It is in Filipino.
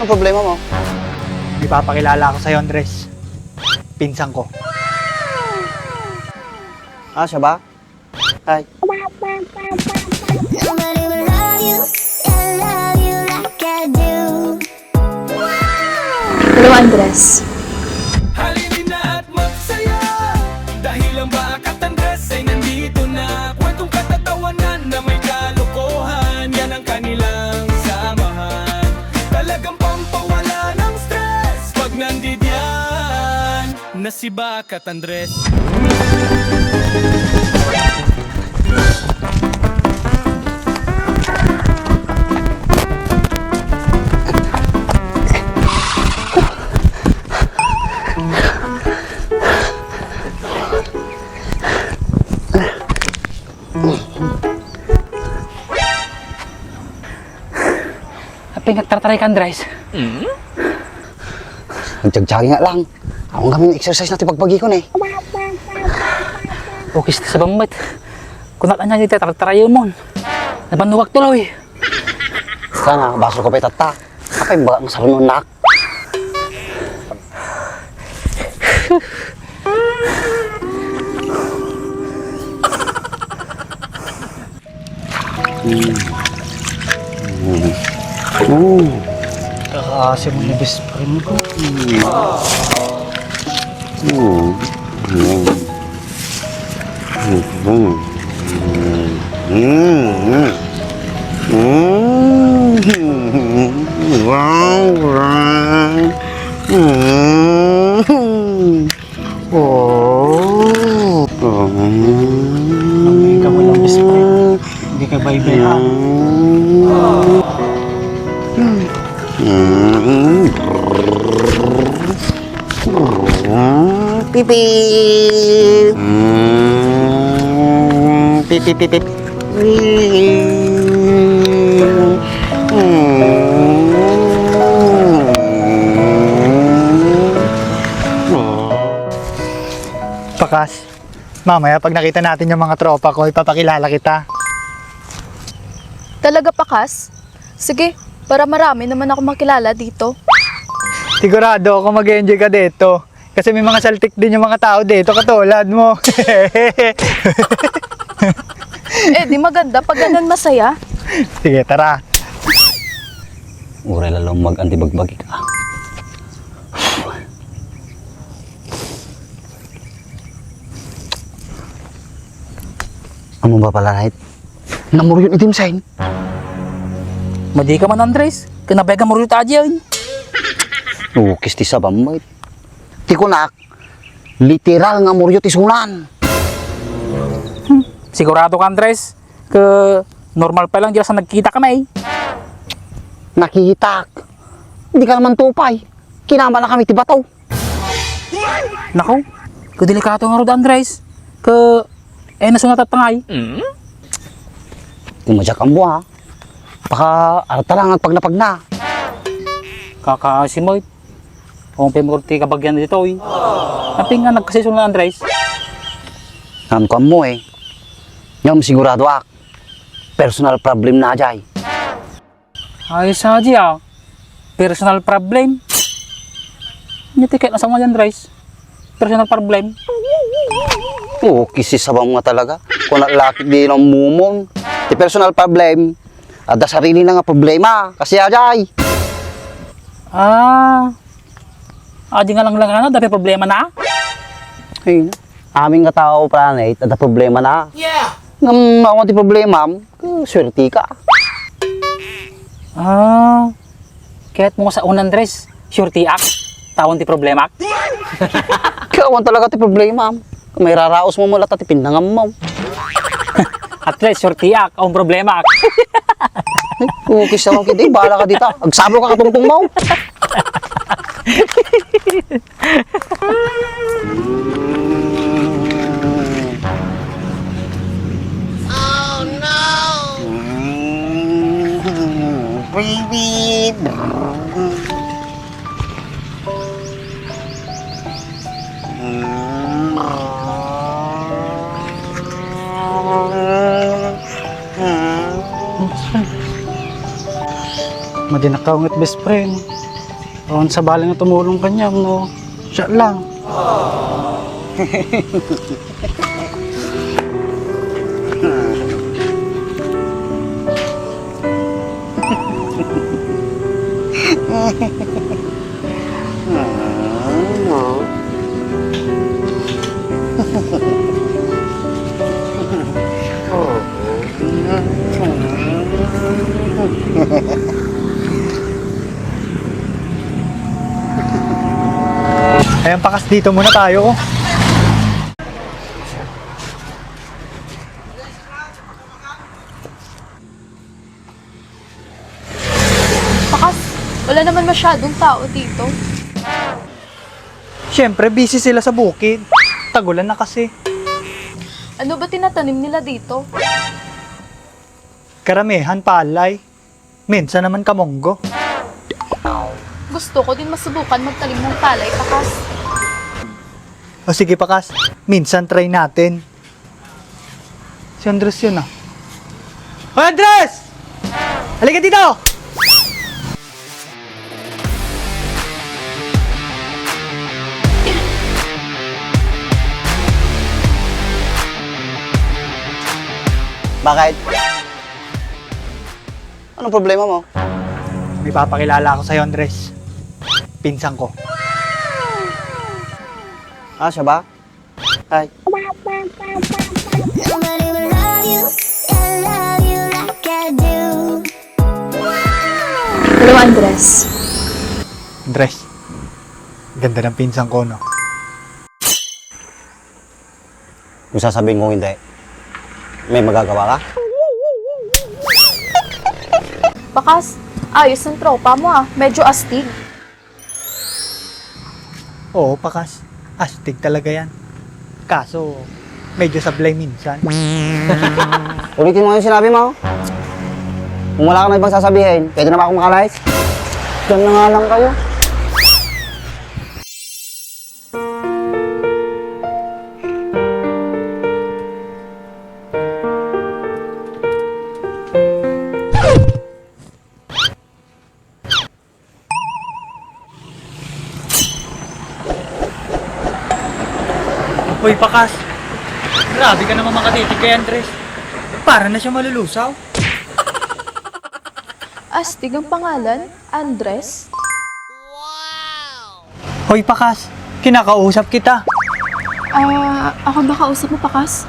Anong problema mo? May papakilala ako sa'yo, Andres. Pinsan ko. Ah, siya ba? Hi. Nobody will love you like I do. Hello, Andres. Halinin na at magsaya dahil ang Bakat Andres ay nandito na. Kwentong katatawanan na may kalokohan, yan ang kanilang samahan. Talagang pampawala ng stress pag nandiyan na si Bakat Andres. Pinagtartaray ka, Andres. Nagtsagsagi nga lang. Ako nga may exercise natin pagpagikon eh. Okay, sa bambit. Kung natanyan niya tartarayon mo. Nabanuwag tuloy. Sana, baso ko pa itata. Kapay ba ang sarunon nak? Kakaasim mo na best friend ko. Ang ka mo lang best friend. Hindi ka bye-bye ha. Pipip. Pipip pipip. Pakas, mamaya pag nakita natin yung mga tropa ko, ipapakilala kita. Talaga pakas? Sige, para marami naman ako makilala dito. Sigurado ako mag-enjoy ka dito. Kasi may mga saltik din yung mga tao dito, katulad mo. Eh, di maganda pag ganun masaya. ya, Sige, tara. Uray lalong mag-antibagbagi ka. Amo ba pala right? Namuro yun itim sign. Madi ka man, Andres. Kanabay ka mo rin tayo. Ukis ti sabam mo. Ti kunak. Literal nga muryo ti sunan. Sigurado ka, Andres. Normal pa lang dyan sa nagkita ka na eh. Nakihitak. Hindi ka naman tupay. Kinama na kami ti bataw. Nako, kadelikato nga ro, Andres. Nasunat at tangay. Tumadyak ang buha. Baka arata lang pag napag na. Kakasimoy. Kung pimurti ka bagyan dito eh. Naping nga nagkasison na, Andres. Namkuan mo eh. Ngam sigurado ak. Personal problem na ajay. Ayos aja. Personal problem. Nitiket na sa mga Andres. Personal problem. Oo, kisi sabang nga talaga. Kung nalaki din ang mumon. Ti personal problem. Ada sarili na nga problema. Kasi ajay. Adi nga lang ano, dami problema na. Ayun. Aming nga tao planet, ada problema na. Yeah. Ngam ako ti problema, swerte ka. Kaya't mo sa unang Andres, sure tiak, tawon ti problema. Kawan talaga ti problema. Kung may raraos mo mula ti pinangam mo. At least, sure tiak, ang problema. Kukis naman kita, bahala ka dito. Agsablo ka katungtong mo. Oh no! Baby! Madinakaw ngat best friend. Kawan sa baling na tumulong kanya, no? Siya lang. Ayan, pakas dito muna tayo. Pakas, wala naman masyadong tao dito. Siyempre, busy sila sa bukid. Tagulan na kasi. Ano ba tinatanim nila dito? Karamihan palay. Minsan naman kamonggo. Gusto ko din masubukan magtanim ng palay, Pakas. O sige, pakas. Minsan try natin. Si Andres yun ah. Hoy, Andres! Halika dito! Bakit? Anong problema mo? May papakilala ako sa'yo, Andres. Pinsan ko. Ah, siya ba? Hi. Nobody will love you, yeah, love you like I do. Hello, Andres. Andres. Ganda ng pinsan ko, no? Kung sasabihin ko hindi, may magagawa ka? Pakas, ayos ng tropa mo ah. Medyo astig. Oo, pakas. Astig talaga yan. Kaso, medyo sablay minsan. Ulitin mo yung sinabi mo. Kung wala ka na ibang sasabihin, pwede na ba akong makalayas? Diyan na nga lang kayo. Hoy, pakas. Grabe ka naman makatitig kay Andres. Para na siya malulusaw. Astig ang pangalan? Andres? Hoy, pakas. Kinakausap kita. Ako ba kausap mo, Pakas?